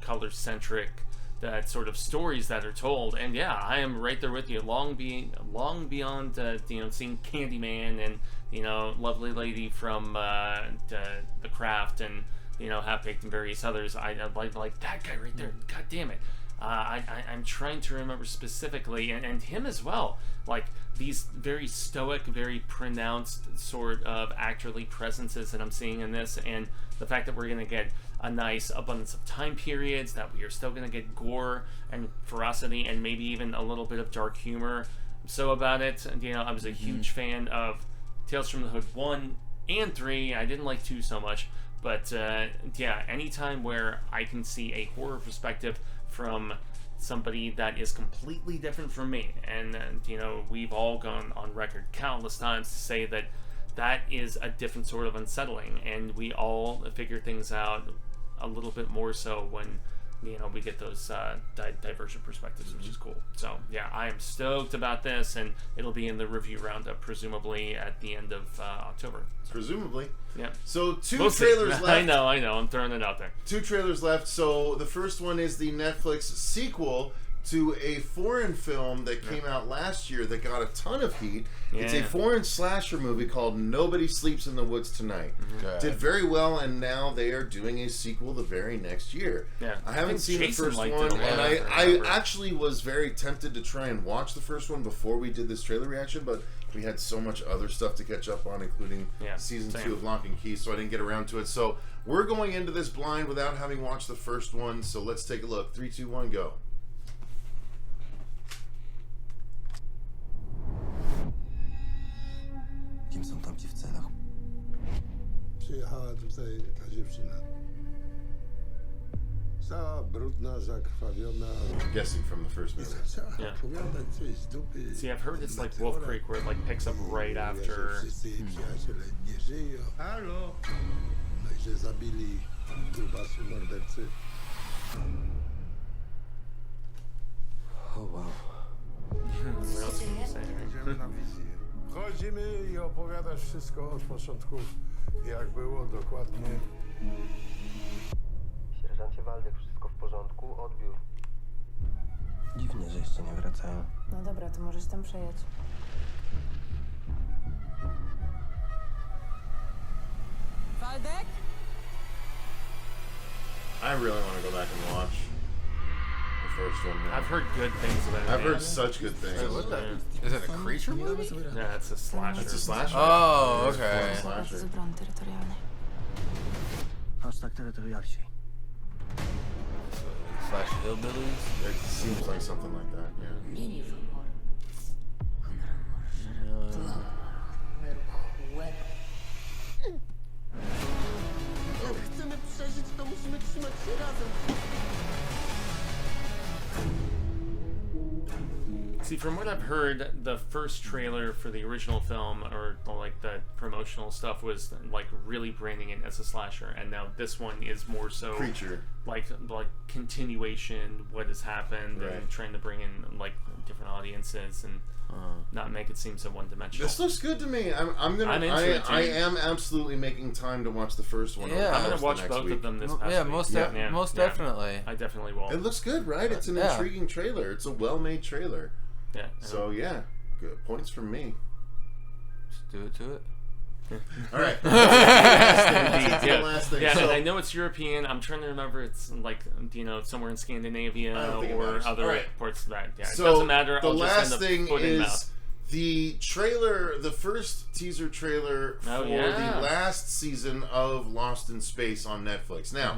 color centric. That sort of stories that are told, and yeah, I am right there with you. Long beyond, seeing Candyman and Lovely Lady from the Craft and Half Baked and various others. I like that guy right there. God damn it! I'm trying to remember specifically, and him as well. Like these very stoic, very pronounced sort of actorly presences that I'm seeing in this, and the fact that we're gonna get a nice abundance of time periods, that we are still going to get gore and ferocity and maybe even a little bit of dark humor. So about it, I was a huge fan of Tales from the Hood 1 and 3. I didn't like 2 so much, but anytime where I can see a horror perspective from somebody that is completely different from me, and we've all gone on record countless times to say that is a different sort of unsettling, and we all figure things out a little bit more so when we get those divergent perspectives, which is cool. So yeah, I am stoked about this, and it'll be in the review roundup presumably at the end of October. Presumably. Yeah. So 2 We'll trailers see. left. I know. I'm throwing it out there. 2 trailers left. So the first one is the Netflix sequel to a foreign film that came out last year that got a ton of heat. It's a foreign slasher movie called Nobody Sleeps in the Woods Tonight. Did very well, and now they are doing a sequel the very next year. Yeah, I haven't seen Jason the first liked one, it a lot. and I actually was very tempted to try and watch the first one before we did this trailer reaction, but we had so much other stuff to catch up on, including season 2 of Lock and Key, so I didn't get around to it. So we're going into this blind without having watched the first one, so let's take a look. 3, 2, 1, go. Kim są tamci w celach? Przyjechała tutaj ta dziewczyna. Cała brudna, zakrwawiona. Guessing from the first movie. Yeah. Opowiadać coś z dupy. See, I've heard it's like Wolf Creek, where it like picks up right after. Wszyscy jej przyjaciele nie żyją. Halo? No i że zabili grubasy mordercy. Oh wow. Idziemy na wizję. Wchodzimy i opowiadasz wszystko od początku, jak było dokładnie. Sierżancie Waldek, wszystko w porządku? Odbiór. Dziwne, że jeszcze nie wracają. No dobra, to możesz tam przejechać. Waldek? I really want to go back and watch the first one. Now. I've heard good things about it. I've heard such good things. Is it a creature movie? Yeah, it's a slasher. It's a slasher. Oh, okay. Bardzo zebrany terytorialny. Hashtag terytorialsi. Slash hillbillies? It seems like something like that, yeah. Jak chcemy przeżyć, to musimy trzymać się razem. See, from what I've heard, the first trailer for the original film, or like the promotional stuff, was like really branding it as a slasher, and now this one is more so Creature. like continuation, what has happened, Right. and trying to bring in like different audiences and not make it seem so one-dimensional. This looks good to me. I'm into it, too. I am absolutely making time to watch the first one. Yeah. I'm gonna the watch next both week. of them this past Yeah, week. most definitely. I definitely will. It looks good, right? It's an Yeah. intriguing trailer. It's a well-made trailer. Yeah. So yeah, good points from me. Just do it to it. All right. Yeah, last thing. yeah, So- and I know it's European. I'm trying to remember. It's like, you know, somewhere in Scandinavia I don't think it or matters. other All right. parts of that. Yeah, So it doesn't matter. The I'll just last end up thing foot in is mouth. the trailer, the first teaser trailer for Oh, yeah. the last season of Lost in Space on Netflix. Now,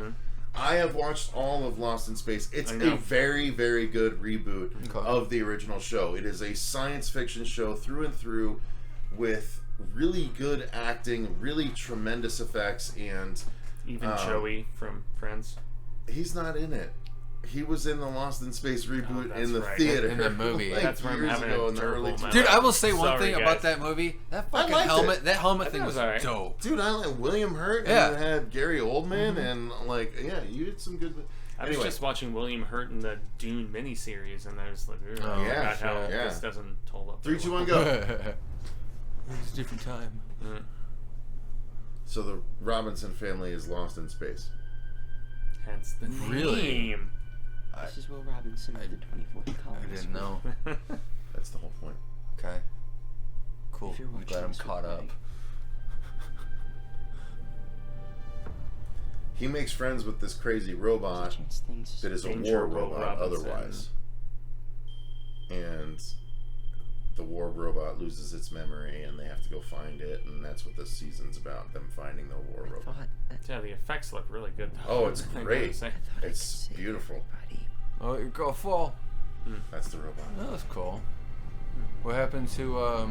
I have watched all of Lost in Space. It's I a know. very, very good reboot of the original show. It is a science fiction show through and through with really good acting, really tremendous effects, and Even Joey from Friends. he's not in it. He was in the Lost in Space reboot that's in the right. theater. In the movie. Like That's where I'm years having ago a in the terrible early moment. Dude, I will say one Sorry, thing guys. about that movie. That I fucking liked helmet. it. That helmet I thing thought it was was alright. dope. Dude, I like William Hurt, Yeah. and it had Gary Oldman, and like, yeah, you did some good. I Anyway, was just watching William Hurt in the Dune miniseries, and I was like, "Ugh, Oh, yeah, about how yeah. this doesn't hold up." 3, 2, 1, well." go. It's a different time. So the Robinson family is lost in space. Hence the Really? name. This is Will Robinson of the 24th I Colony. didn't know. That's the whole point. Okay. Cool. If you're I'm watching glad I'm this caught with up. me. He makes friends with this crazy robot that is a Danger war Will robot Robinson. otherwise. And the war robot loses its memory and they have to go find it, and that's what this season's about, them finding the war robot. Yeah, the effects look really good. Though. Oh, it's I gotta great. say. It's beautiful. Oh, you go full. That's the robot. That was cool. What happened to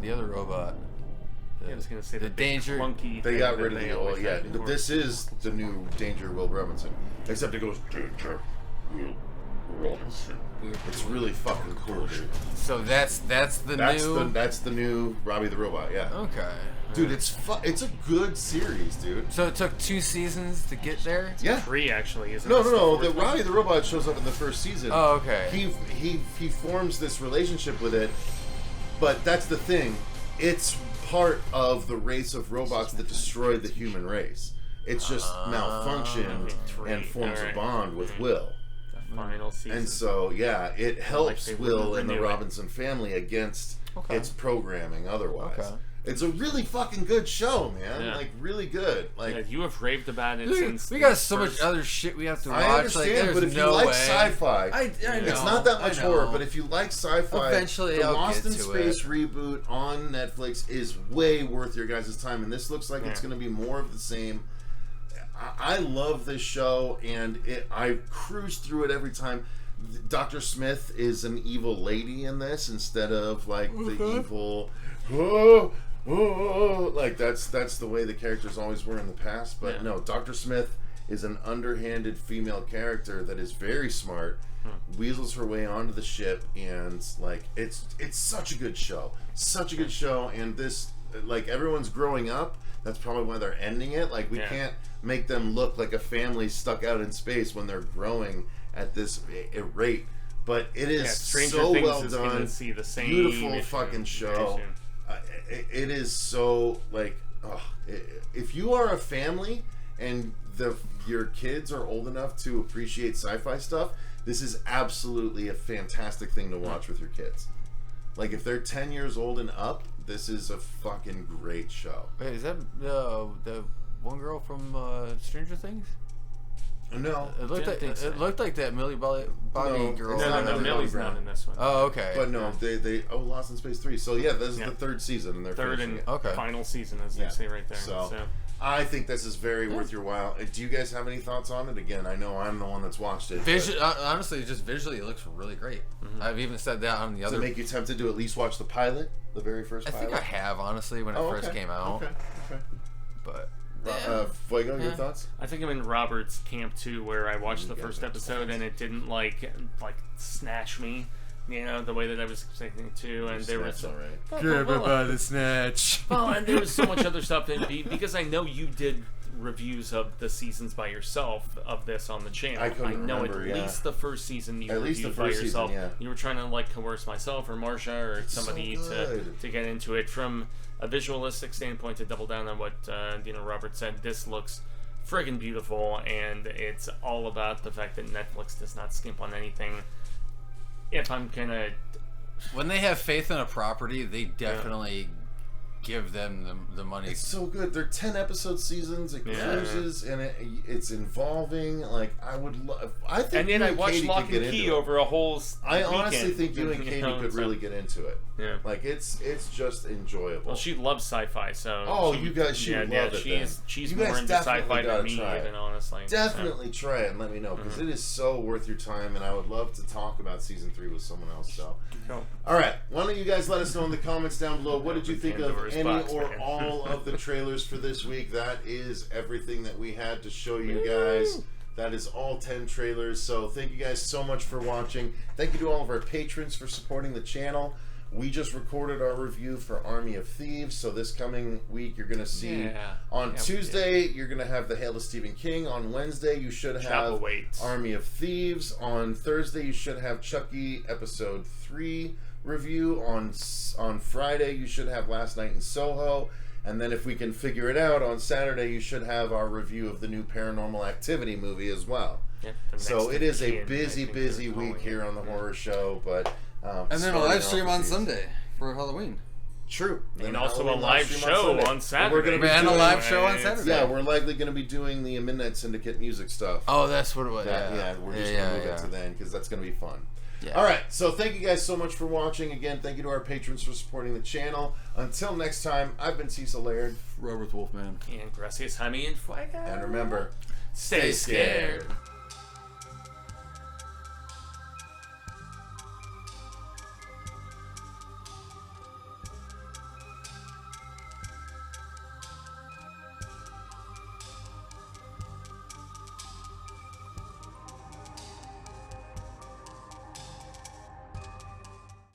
the other robot? Yeah, I was gonna say the the big danger. clunky They thing got that rid of they the old, always yeah. had But before. this is the new Danger Will Robinson. Except it goes Danger Will Robinson. It's really fucking cool, dude. So that's new. That's the new Robbie the Robot, yeah. Okay. Dude, it's a good series, dude. So it took 2 seasons to get there. Yeah. 3 actually, isn't No, this no, no. the The fourth Robbie one? the Robot shows up in the first season. Oh, okay. He forms this relationship with it, but that's the thing. It's part of the race of robots that destroyed the human race. It's just malfunctioned and forms a bond with Will. The final season. And so, yeah, it helps they Will wouldn't and the renew it. Robinson family against Okay. its programming otherwise. Okay. It's a really fucking good show, man. Yeah. Like, really good. Like, Yeah, you have raved about it since. We got the so much first- other shit we have to watch. I understand, like, there's but if no you like way. sci-fi, I know, it's not that much I know. horror. But if you like sci-fi, Eventually the I'll Lost get in to Space it. reboot on Netflix is way worth your guys' time. And this looks like it's Yeah. going to be more of the same. I love this show, and I cruise through it every time. Dr. Smith is an evil lady in this instead of like the evil. Like that's the way the characters always were in the past. But no, Dr. Smith is an underhanded female character that is very smart, weasels her way onto the ship, and like it's such a good show, and this, like, everyone's growing up. That's probably why they're ending it. Like, we can't make them look like a family stuck out in space when they're growing at this rate. But it is Stranger so Things well is done. gonna see the same Beautiful issue fucking very show. soon. it is so like, if you are a family and your kids are old enough to appreciate sci-fi stuff, this is absolutely a fantastic thing to watch with your kids. Like, if they're 10 years old and up, this is a fucking great show. Wait, is that the one girl from Stranger Things? No, it looked like that Millie Bobby girl. No, Millie's not in this one. Oh, okay. But no, they Lost in Space 3. So yeah, this is the third season, and they're third finishing and it. final season, as they say right there. So I think this is very worth your while. Do you guys have any thoughts on it? Again, I know I'm the one that's watched it. Honestly, just visually, it looks really great. Mm-hmm. I've even said that on the other. Does it make you tempted to at least watch the pilot, the very first pilot? I think I have, honestly, when it first came out. Okay. But. Fuego, your thoughts? I think I'm in Robert's camp too, where I watched the first episode and it didn't like snatch me, the way that I was expecting it to, and there was grab it by the snatch. Well, and there was so much other stuff because I know you did reviews of the seasons by yourself of this on the channel. I know remember, at least the first season you reviewed by yourself. You were trying to coerce myself or Marsha or somebody to get into it from a visualistic standpoint, to double down on what Robert said. This looks friggin' beautiful, and it's all about the fact that Netflix does not skimp on anything. If I'm gonna, when they have faith in a property, they definitely give them the money. It's so good. They're 10 episode seasons. It cruises and it's involving. Like, I would love. I think. And then I watched Lock and Key over a whole. I honestly think you and Katie could really get into it. Yeah, like it's just enjoyable. Well, she loves sci-fi, so. Oh, you guys, she would love it. She's more into sci-fi than me, even honestly. Definitely try it and let me know, because it is so worth your time, and I would love to talk about season 3 with someone else. So, all right, why don't you guys let us know in the comments down below, what did you think of any or all of the trailers for this week? That is everything that we had to show you guys. That is all 10 trailers. So thank you guys so much for watching. Thank you to all of our patrons for supporting the channel. We just recorded our review for Army of Thieves, so this coming week you're going to see on Tuesday you're going to have the Hail to Stephen King. On Wednesday you should have Army of Thieves. On Thursday you should have Chucky episode 3 review. On Friday you should have Last Night in Soho, and then if we can figure it out, on Saturday you should have our review of the new Paranormal Activity movie as well. So it is a busy week here on the horror show, but and then a live stream on Sunday for Halloween. True. And also a live show on Saturday. We're gonna be doing a live show on Saturday. Yeah, we're likely going to be doing the Midnight Syndicate music stuff. Oh, that's what it was. We're just going to move it to then, because that's going to be fun. All right, so thank you guys so much for watching. Again, thank you to our patrons for supporting the channel. Until next time, I've been Cecil Laird, Robert Wolfman, and Gracias Jaime and Fuego. And remember, stay scared.